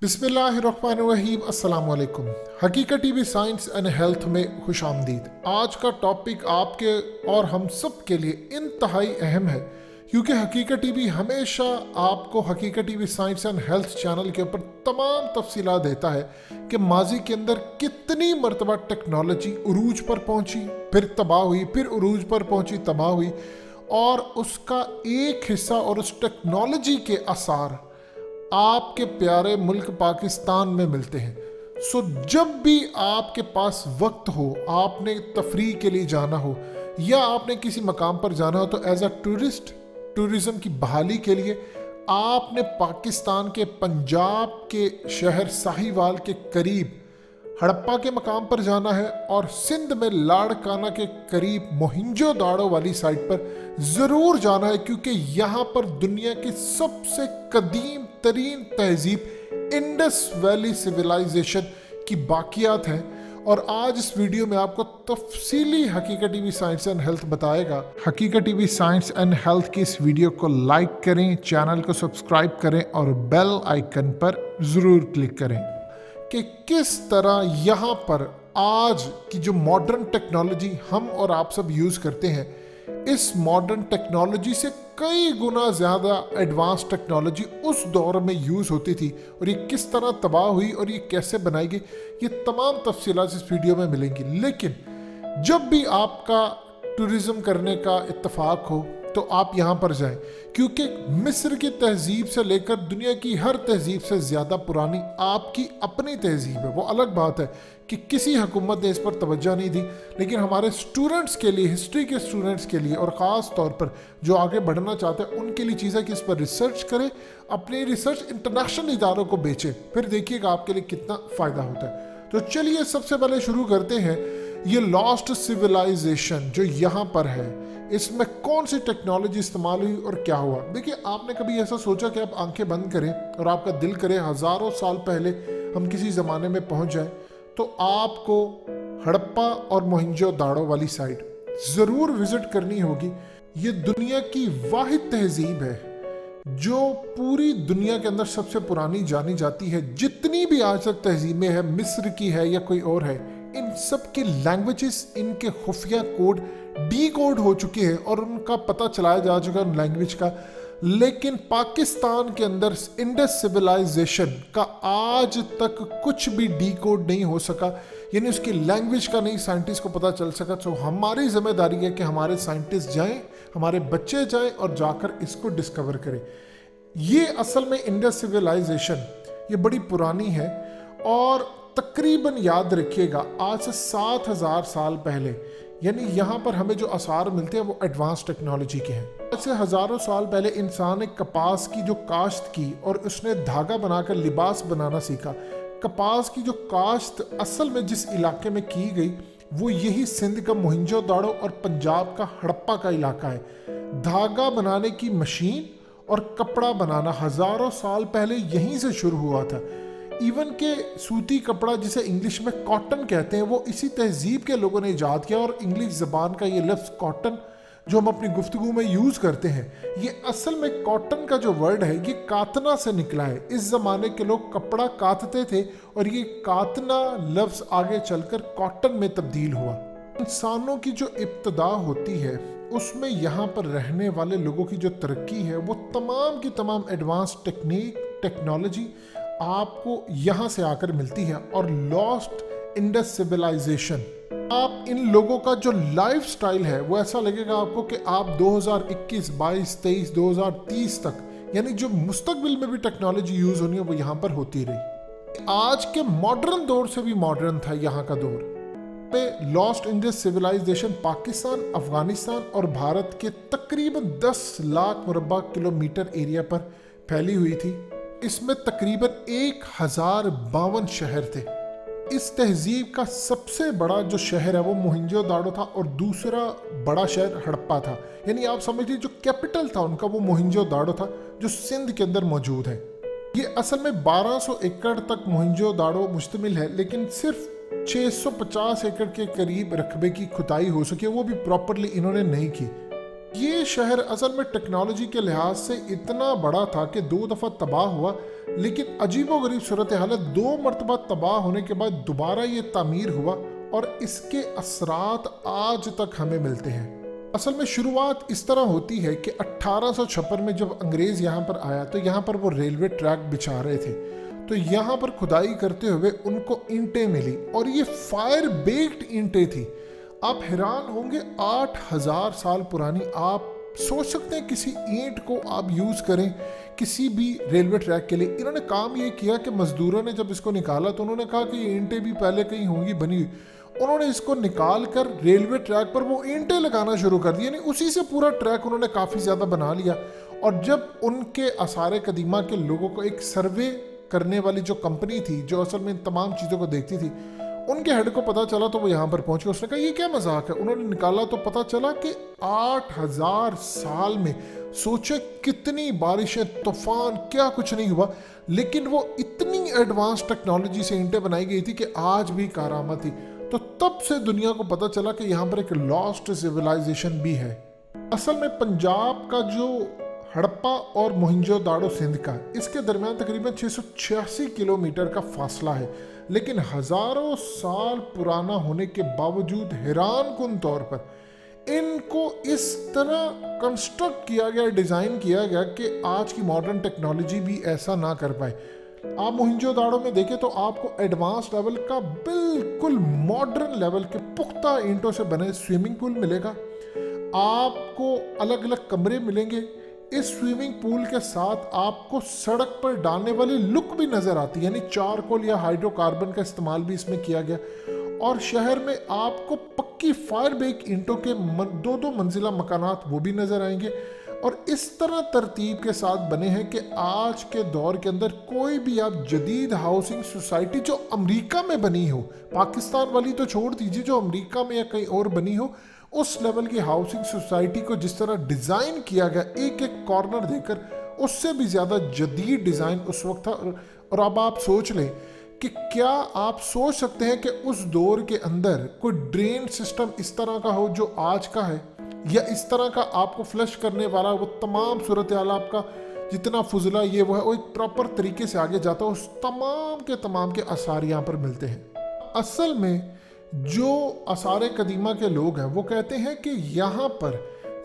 बिस्मिल्लाहिर्रहमानिर्रहीम। अस्सलाम वालेकुम। हकीकत टीवी साइंस एंड हेल्थ में खुश आमदीद। आज का टॉपिक आपके और हम सब के लिए इंतहाई अहम है, क्योंकि हकीकत टीवी हमेशा आपको हकीकत TV science and health channel के ऊपर तमाम तफसीलात देता है कि माजी के अंदर कितनी मरतबा टेक्नोलॉजी उरूज पर पहुंची, फिर तबाह हुई, फिर उरूज पर पहुंची, तबाह हुई, और उसका एक हिस्सा और उस टेक्नोलॉजी के आसार आपके प्यारे मुल्क पाकिस्तान में मिलते हैं। सो जब भी आपके पास वक्त हो, आपने तफरीह के लिए जाना हो या आपने किसी मकाम पर जाना हो, तो एज अ टूरिज़म की बहाली के लिए आपने पाकिस्तान के पंजाब के शहर साहिवाल के करीब हड़प्पा के मकाम पर जाना है, और सिंध में लाड़काना के करीब मोहिंजो दाड़ो वाली साइट पर ज़रूर जाना है, क्योंकि यहाँ पर दुनिया की सबसे कदीम तरीन तहजीब इंडस वैली सिविलाइजेशन की बाकियात हैं। और आज इस वीडियो में आपको तफसीली हकीकत टीवी साइंस एंड हेल्थ बताएगा। हकीकत टीवी साइंस एंड हेल्थ की इस वीडियो को लाइक करें, चैनल को सब्सक्राइब करें और बेल आइकन पर ज़रूर क्लिक करें कि किस तरह यहाँ पर आज की जो मॉडर्न टेक्नोलॉजी हम और आप सब यूज़ करते हैं, इस मॉडर्न टेक्नोलॉजी से कई गुना ज़्यादा एडवांस टेक्नोलॉजी उस दौर में यूज़ होती थी, और ये किस तरह तबाह हुई और ये कैसे बनाई गई, ये तमाम तफसीलात इस वीडियो में मिलेंगी। लेकिन जब भी आपका टूरिज़म करने का इत्तेफाक हो तो आप यहाँ पर जाएं, क्योंकि मिस्र की तहजीब से लेकर दुनिया की हर तहजीब से ज़्यादा पुरानी आपकी अपनी तहजीब है। वो अलग बात है कि किसी हुकूमत ने इस पर तवज्जो नहीं दी, लेकिन हमारे स्टूडेंट्स के लिए, हिस्ट्री के स्टूडेंट्स के लिए, और ख़ास तौर पर जो आगे बढ़ना चाहते हैं उनके लिए चीज़ है कि इस पर रिसर्च करें, अपनी रिसर्च इंटरनेशनल इदारों को बेचें, फिर देखिएगा आपके लिए कितना फ़ायदा होता है। तो चलिए सबसे पहले शुरू करते हैं। ये लॉस्ट सिविलाइजेशन जो यहाँ पर है, इसमें कौन सी टेक्नोलॉजी इस्तेमाल हुई और क्या हुआ। देखिए, आपने कभी ऐसा सोचा कि आप आंखें बंद करें और आपका दिल करे हज़ारों साल पहले हम किसी ज़माने में पहुँच जाएं, तो आपको हड़प्पा और मोहिंजो दाड़ो वाली साइट ज़रूर विज़िट करनी होगी। ये दुनिया की वाहिद तहजीब है जो पूरी दुनिया के अंदर सबसे पुरानी जानी जाती है। जितनी भी आज तक तहजीबें हैं, मिस्र की है या कोई और है, इन सब की लैंग्वेजेस, इनके खुफिया कोड डी कोड हो चुके हैं और उनका पता चलाया जा चुका है उन लैंग्वेज का। लेकिन पाकिस्तान के अंदर इंडस सिविलाइजेशन का आज तक कुछ भी डी कोड नहीं हो सका, यानी उसकी लैंग्वेज का नहीं साइंटिस्ट को पता चल सका। तो हमारी जिम्मेदारी है कि हमारे साइंटिस्ट जाएं, हमारे बच्चे जाएं और जाकर इसको डिस्कवर करें। ये असल में इंडस सिविलाइजेशन ये बड़ी पुरानी है, और तकरीबन याद रखिएगा आज से 7000 साल पहले, यानी यहाँ पर हमें जो आसार मिलते हैं वो एडवांस टेक्नोलॉजी के हैं। आज से हज़ारों साल पहले इंसान ने कपास की जो काश्त की और उसने धागा बनाकर लिबास बनाना सीखा। कपास की जो काश्त असल में जिस इलाके में की गई वो यही सिंध का मोहिंजो दाड़ो और पंजाब का हड़प्पा का इलाका है। धागा बनाने की मशीन और कपड़ा बनाना हज़ारों साल पहले यहीं से शुरू हुआ था। इवन के सूती कपड़ा जिसे इंग्लिश में कॉटन कहते हैं, वो इसी तहजीब के लोगों ने इजाद किया। और इंग्लिश ज़बान का ये लफ्ज़ कॉटन जो हम अपनी गुफ्तगू में यूज़ करते हैं, ये असल में कॉटन का जो वर्ड है ये कातना से निकला है। इस ज़माने के लोग कपड़ा कातते थे और ये कातना लफ्ज़ आगे चलकर कॉटन में तब्दील हुआ। इंसानों की जो इब्तदा होती है उसमें यहाँ पर रहने वाले लोगों की जो तरक्की है, वो तमाम की तमाम एडवांस टेक्नोलॉजी आपको यहाँ से आकर मिलती है। और लॉस्ट इंडस सिविलाइजेशन, आप इन लोगों का जो लाइफ स्टाइल है वो ऐसा लगेगा आपको कि आप 2021, 22, 23, 2030 तक, यानी जो मुस्तकबिल में भी टेक्नोलॉजी यूज़ होनी है वो यहाँ पर होती रही। आज के मॉडर्न दौर से भी मॉडर्न था यहाँ का दौर पे। लॉस्ट इंडस सिविलाइजेशन पाकिस्तान, अफगानिस्तान और भारत के तकरीबन 10 लाख मुरब्बा किलोमीटर एरिया पर फैली हुई थी। इसमें तकरीबन 1052 शहर थे। इस तहजीब का सबसे बड़ा जो शहर है वो मोहिंजो दाड़ो था, और दूसरा बड़ा शहर हड़प्पा था। यानी आप समझिए जो कैपिटल था उनका वो मोहिंजो दाड़ो था, जो सिंध के अंदर मौजूद है। ये असल में 1200 एकड़ तक मोहिंजो दाड़ो मुश्तमिल है, लेकिन सिर्फ 650 एकड़ के करीब रकबे की खुदाई हो सकी, वो भी प्रॉपरली इन्होंने नहीं की। ये शहर असल में टेक्नोलॉजी के लिहाज से इतना बड़ा था कि 2 दफ़ा तबाह हुआ, लेकिन अजीबोगरीब सूरत हालत 2 मरतबा तबाह होने के बाद दोबारा ये तामीर हुआ और इसके असरात आज तक हमें मिलते हैं। असल में शुरुआत इस तरह होती है कि 1856 में जब अंग्रेज़ यहाँ पर आया तो यहाँ पर वो रेलवे ट्रैक बिछा रहे थे, तो यहाँ पर खुदाई करते हुए उनको ईंटें मिली और ये फायर बेक्ड ईंटें थी। आप हैरान होंगे, 8000 साल पुरानी। आप सोच सकते हैं किसी ईंट को आप यूज़ करें किसी भी रेलवे ट्रैक के लिए। इन्होंने काम ये किया कि मजदूरों ने जब इसको निकाला तो उन्होंने कहा कि ये ईंटें भी पहले कहीं होंगी बनी हुई। उन्होंने इसको निकाल कर रेलवे ट्रैक पर वो ईंटें लगाना शुरू कर दी, यानी उसी से पूरा ट्रैक उन्होंने काफ़ी ज़्यादा बना लिया। और जब उनके आसार कदीमा के लोगों को एक सर्वे करने वाली जो कंपनी थी जो असल में इन तमाम चीज़ों को देखती थी, उनके हेड को पता चला तो वो यहाँ पर पहुंचे। उसने कहा ये क्या मजाक है। उन्होंने निकाला तो पता चला कि 8000 साल में सोचे कितनी बारिशें, तूफान, क्या कुछ नहीं हुआ, लेकिन वो इतनी एडवांस टेक्नोलॉजी से ईंटें बनाई गई थी कि आज भी कारामत थी। तो तब से दुनिया को पता चला कि यहाँ पर एक लॉस्ट सिविलाइजेशन भी है। असल में पंजाब का जो हड़प्पा और मोहनजोदाड़ो सिंध का, इसके दरमियान तकरीबन 686 किलोमीटर का फासला है, लेकिन हजारों साल पुराना होने के बावजूद हैरान कुन तौर पर इनको इस तरह कंस्ट्रक्ट किया गया, डिज़ाइन किया गया कि आज की मॉडर्न टेक्नोलॉजी भी ऐसा ना कर पाए। आप मोहनजोदाड़ो में देखें तो आपको एडवांस लेवल का, बिल्कुल मॉडर्न लेवल के पुख्ता ईंटों से बने स्विमिंग पूल मिलेगा। आपको अलग अलग कमरे मिलेंगे। इस स्विमिंग पूल के साथ आपको सड़क पर डालने वाली लुक भी नजर आती है, यानी चारकोल या हाइड्रोकार्बन का इस्तेमाल भी इसमें किया गया। और शहर में आपको पक्की फायर बेक ईंटों के 2-2 मंजिला मकानात वो भी नजर आएंगे। और इस तरह तरतीब के साथ बने हैं कि आज के दौर के अंदर कोई भी आप जदीद हाउसिंग सोसाइटी जो अमेरिका में बनी हो, पाकिस्तान वाली तो छोड़ दीजिए, जो अमेरिका में या कहीं और बनी हो, उस लेवल की हाउसिंग सोसाइटी को जिस तरह डिज़ाइन किया गया एक एक कॉर्नर देकर, उससे भी ज़्यादा जदीद डिज़ाइन उस वक्त था। और अब आप सोच लें कि क्या आप सोच सकते हैं कि उस दौर के अंदर कोई ड्रेन सिस्टम इस तरह का हो जो आज का है, या इस तरह का आपको फ्लश करने वाला वो तमाम सूरत हाल, आपका जितना फुजला ये वो है, वो एक प्रॉपर तरीके से आगे जाता है। उस तमाम के आसार यहाँ पर मिलते हैं। असल में जो आसार कदीमा के लोग हैं वो कहते हैं कि यहाँ पर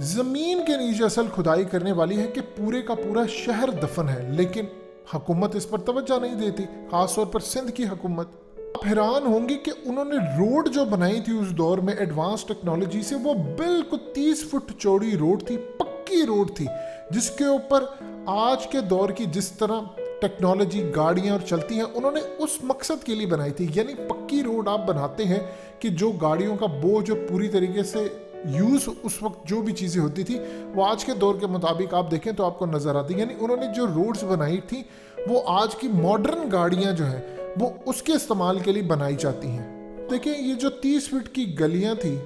ज़मीन के नीचे असल खुदाई करने वाली है कि पूरे का पूरा शहर दफन है, लेकिन हुकूमत इस पर तवज्जो नहीं देती, खासतौर पर सिंध की हुकूमत। आप हैरान होंगे कि उन्होंने रोड जो बनाई थी उस दौर में एडवांस टेक्नोलॉजी से, वो बिल्कुल 30 फुट चौड़ी रोड थी, पक्की रोड थी, जिसके ऊपर आज के दौर की जिस तरह टेक्नोलॉजी गाड़ियां और चलती हैं, उन्होंने उस मकसद के लिए बनाई थी। यानी पक्की रोड आप बनाते हैं कि जो गाड़ियों का बोझ जो पूरी तरीके से यूज़ उस वक्त जो भी चीज़ें होती थी वो आज के दौर के मुताबिक आप देखें तो आपको नज़र आती है। यानी उन्होंने जो रोड्स बनाई थी वो आज की मॉडर्न गाड़ियां जो हैं वो उसके इस्तेमाल के लिए बनाई जाती हैं। देखिए ये जो 30 फीट की गलियां थी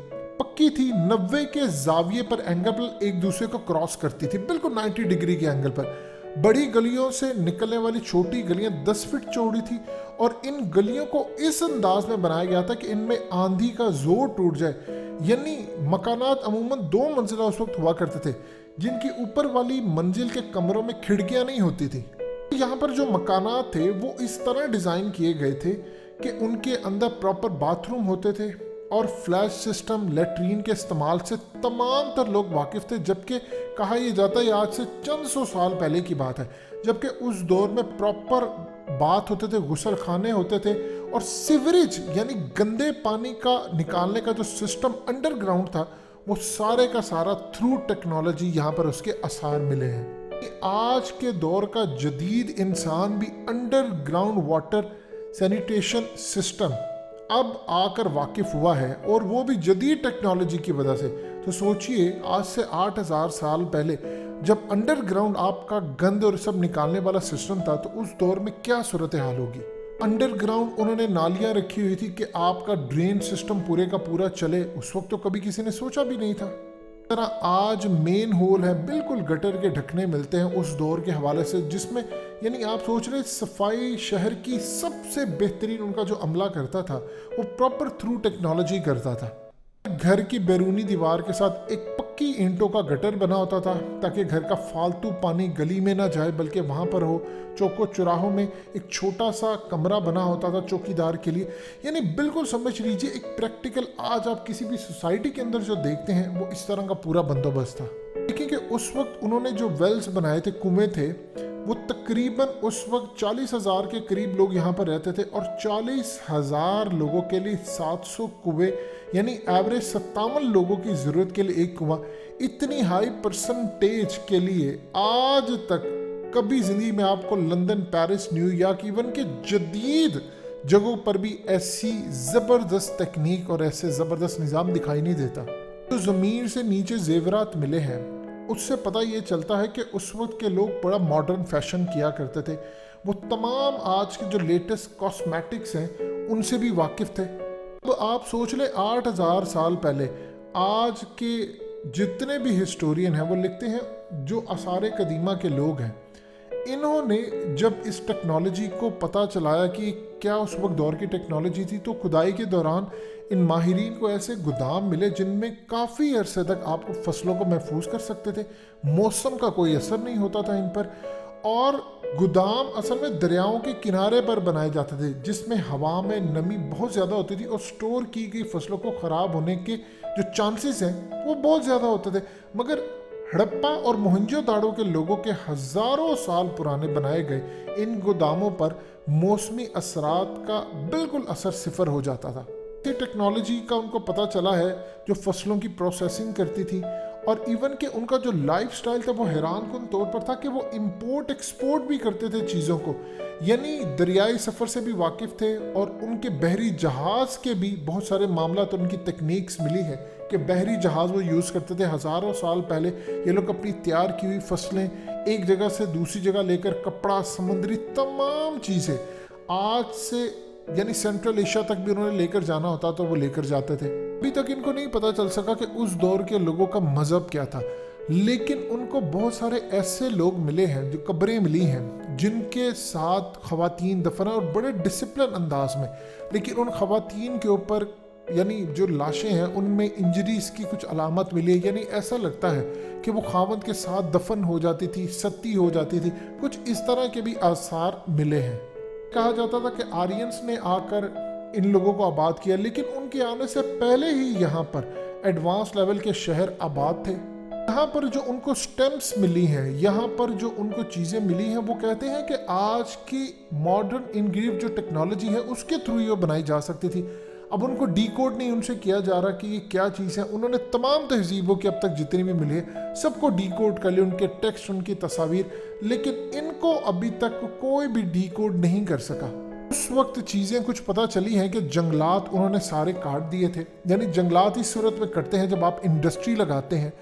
पक्की थी, 90 के जाविये पर एंगल पर एक दूसरे को क्रॉस करती थी, बिल्कुल 90 डिग्री के एंगल पर। बड़ी गलियों से निकलने वाली छोटी गलियां 10 फीट चौड़ी थी और इन गलियों को इस अंदाज में बनाया गया था कि इनमें आंधी का जोर टूट जाए। यानी मकानात अमूमन 2 मंजिला उस वक्त हुआ करते थे, जिनकी ऊपर वाली मंजिल के कमरों में खिड़कियां नहीं होती थी। यहाँ पर जो मकानात थे वो इस तरह डिज़ाइन किए गए थे कि उनके अंदर प्रॉपर बाथरूम होते थे और फ्लैश सिस्टम, लेटरीन के इस्तेमाल से तमाम तर लोग वाकिफ़ थे। जबकि कहा यह जाता है आज से चंद सौ साल पहले की बात है, जबकि उस दौर में प्रॉपर बाथ होते थे, गुसल खाने होते थे और सीवरेज यानी गंदे पानी का निकालने का जो सिस्टम अंडरग्राउंड था वो सारे का सारा थ्रू टेक्नोलॉजी यहाँ पर उसके आसार मिले हैं। आज के दौर का जदीद इंसान भी अंडरग्राउंड वाटर सैनिटेशन सिस्टम अब आकर वाकिफ हुआ है, और वो भी जदीद टेक्नोलॉजी की वजह से। तो सोचिए आज से 8000 साल पहले जब अंडरग्राउंड आपका गंद और सब निकालने वाला सिस्टम था तो उस दौर में क्या सूरत हाल होगी। अंडरग्राउंड उन्होंने नालियां रखी हुई थी कि आपका ड्रेन सिस्टम पूरे का पूरा चले, उस वक्त तो कभी किसी ने सोचा भी नहीं था। तरह आज मेन होल है, बिल्कुल गटर के ढकने मिलते हैं उस दौर के हवाले से, जिसमें यानी आप सोच रहे सफाई शहर की सबसे बेहतरीन उनका जो अमला करता था वो प्रॉपर थ्रू टेक्नोलॉजी करता था। घर की बैरूनी दीवार के साथ एक पक्की ईंटों का गटर बना होता था ताकि घर का फालतू पानी गली में ना जाए बल्कि वहाँ पर हो। चौकों चौराहों में एक छोटा सा कमरा बना होता था चौकीदार के लिए। यानी बिल्कुल समझ लीजिए एक प्रैक्टिकल, आज आप किसी भी सोसाइटी के अंदर जो देखते हैं वो इस तरह का पूरा बंदोबस्त था। देखिए कि उस वक्त उन्होंने जो वेल्स बनाए थे, कुएं थे, वो तकरीबन उस वक्त 40,000 के करीब लोग यहाँ पर रहते थे और 40,000 लोगों के लिए 700 कुएं, यानी एवरेज 57 लोगों की ज़रूरत के लिए एक कुआं। इतनी हाई परसेंटेज के लिए आज तक कभी ज़िंदगी में आपको लंदन, पेरिस, न्यूयॉर्क, इवन के जदीद जगहों पर भी ऐसी ज़बरदस्त टेक्निक और ऐसे ज़बरदस्त निज़ाम दिखाई नहीं देता। तो ज़मीन से नीचे जेवरात मिले हैं, उससे पता ये चलता है कि उस वक्त के लोग बड़ा मॉडर्न फैशन किया करते थे। वो तमाम आज के जो लेटेस्ट कॉस्मेटिक्स हैं उनसे भी वाकिफ़ थे। अब आप सोच लें 8,000 साल पहले आज के जितने भी हिस्टोरियन हैं वो लिखते हैं, जो आसार कदीमा के लोग हैं, इन्होंने जब इस टेक्नोलॉजी को पता चलाया कि क्या उस वक्त दौर की टेक्नोलॉजी थी, तो खुदाई के दौरान इन माहिरीन को ऐसे गोदाम मिले जिनमें काफ़ी अरसे तक आपको फसलों को महफूज कर सकते थे। मौसम का कोई असर नहीं होता था इन पर। और गोदाम असल में दरियाओं के किनारे पर बनाए जाते थे जिसमें हवा में नमी बहुत ज़्यादा होती थी और स्टोर की गई फसलों को ख़राब होने के जो चांसेस हैं वो बहुत ज़्यादा होते थे। मगर हड़प्पा और मोहनजोदाड़ो के लोगों के हज़ारों साल पुराने बनाए गए इन गोदामों पर मौसमी असरात का बिल्कुल असर सिफर हो जाता था। टेक्नोलॉजी का उनको पता चला है जो फसलों की प्रोसेसिंग करती थी, और इवन कि उनका जो लाइफस्टाइल था वो हैरानकुन तौर पर था कि वो इंपोर्ट एक्सपोर्ट भी करते थे चीज़ों को, यानी दरियाई सफ़र से भी वाकिफ़ थे। और उनके बहरी जहाज़ के भी बहुत सारे मामला तो उनकी टेक्निक्स मिली है कि बहरी जहाज़ वो यूज़ करते थे। हज़ारों साल पहले ये लोग अपनी तैयार की हुई फसलें एक जगह से दूसरी जगह लेकर, कपड़ा, समुद्री तमाम चीज़ें, आज से यानी सेंट्रल एशिया तक भी उन्होंने लेकर जाना होता तो वो लेकर जाते थे। अभी तक इनको नहीं पता चल सका कि उस दौर के लोगों का मज़हब क्या था, लेकिन उनको बहुत सारे ऐसे लोग मिले हैं, जो कब्रें मिली हैं जिनके साथ ख़वातीन दफन है और बड़े डिसिप्लिन अंदाज में। लेकिन उन ख़वातीन के ऊपर यानी जो लाशें हैं उनमें इंजरीज की कुछ अलामत मिली है, यानी ऐसा लगता है कि वो खावंद के साथ दफन हो जाती थी, सती हो जाती थी। कुछ इस तरह के भी आसार मिले हैं। कहा जाता था कि आर्यंस ने आकर इन लोगों को आबाद किया, लेकिन उनके आने से पहले ही यहाँ पर एडवांस लेवल के शहर आबाद थे। यहाँ पर जो उनको स्टेम्स मिली हैं, यहाँ पर जो उनको चीज़ें मिली हैं, वो कहते हैं कि आज की मॉडर्न इनग्रीव जो टेक्नोलॉजी है उसके थ्रू ये बनाई जा सकती थी। अब उनको डीकोड नहीं उनसे किया जा रहा कि ये क्या चीज़ है। उन्होंने तमाम तहजीबों की अब तक जितनी भी मिली है सबको डीकोड कर लिया, उनके टेक्स्ट, उनकी तस्वीर, लेकिन इनको अभी तक कोई भी डीकोड नहीं कर सका। उस वक्त चीज़ें कुछ पता चली हैं कि जंगलात उन्होंने सारे काट दिए थे। यानी जंगलात इस सूरत में कटते हैं जब आप इंडस्ट्री लगाते हैं,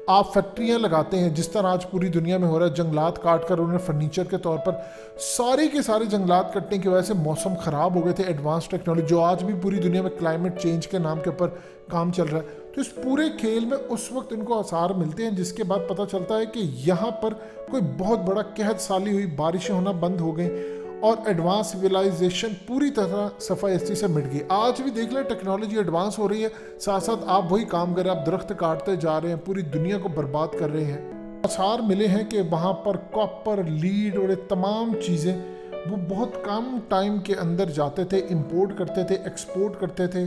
आप फैक्ट्रियां लगाते हैं, जिस तरह आज पूरी दुनिया में हो रहा है। जंगलात काट कर उन्होंने फर्नीचर के तौर पर सारे के सारे जंगलात कटने की वजह से मौसम ख़राब हो गए थे। एडवांस टेक्नोलॉजी जो आज भी पूरी दुनिया में क्लाइमेट चेंज के नाम के ऊपर काम चल रहा है, तो इस पूरे खेल में उस वक्त इनको आसार मिलते हैं, जिसके बाद पता चलता है कि यहाँ पर कोई बहुत बड़ा कहत साली हुई, बारिशें होना बंद हो गई और एडवांस सिविलाइजेशन पूरी तरह सफ़ाई से मिट गई। आज भी देख लें टेक्नोलॉजी एडवांस हो रही है, साथ साथ आप वही काम कर रहे हैं, आप दरख्त काटते जा रहे हैं, पूरी दुनिया को बर्बाद कर रहे हैं। आसार मिले हैं कि वहाँ पर कॉपर, लीड और तमाम चीज़ें वो बहुत कम टाइम के अंदर जाते थे, इंपोर्ट करते थे, एक्सपोर्ट करते थे।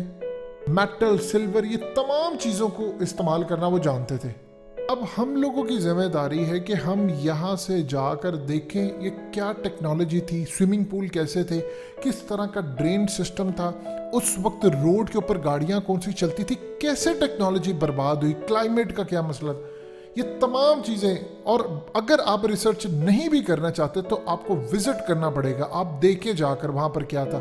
मेटल, सिल्वर, ये तमाम चीज़ों को इस्तेमाल करना वो जानते थे। अब हम लोगों की जिम्मेदारी है कि हम यहाँ से जाकर देखें ये क्या टेक्नोलॉजी थी, स्विमिंग पूल कैसे थे, किस तरह का ड्रेन सिस्टम था, उस वक्त रोड के ऊपर गाड़ियाँ कौन सी चलती थी, कैसे टेक्नोलॉजी बर्बाद हुई, क्लाइमेट का क्या मसला था, ये तमाम चीज़ें। और अगर आप रिसर्च नहीं भी करना चाहते तो आपको विजिट करना पड़ेगा, आप देखे जाकर वहाँ पर क्या था।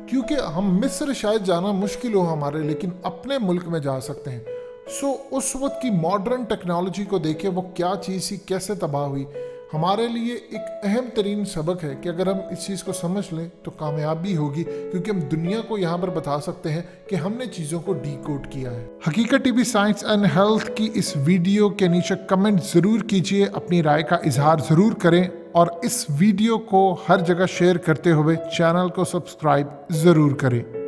क्योंकि हम मिस्र शायद जाना मुश्किल हो हमारे, लेकिन अपने मुल्क में जा सकते हैं। उस वक्त की मॉडर्न टेक्नोलॉजी को देखें, वो क्या चीज़ थी, कैसे तबाह हुई। हमारे लिए एक अहम तरीन सबक है कि अगर हम इस चीज़ को समझ लें तो कामयाबी होगी, क्योंकि हम दुनिया को यहाँ पर बता सकते हैं कि हमने चीज़ों को डीकोड किया है। हकीकत टीवी साइंस एंड हेल्थ की इस वीडियो के नीचे कमेंट ज़रूर कीजिए, अपनी राय का इजहार ज़रूर करें और इस वीडियो को हर जगह शेयर करते हुए चैनल को सब्सक्राइब ज़रूर करें।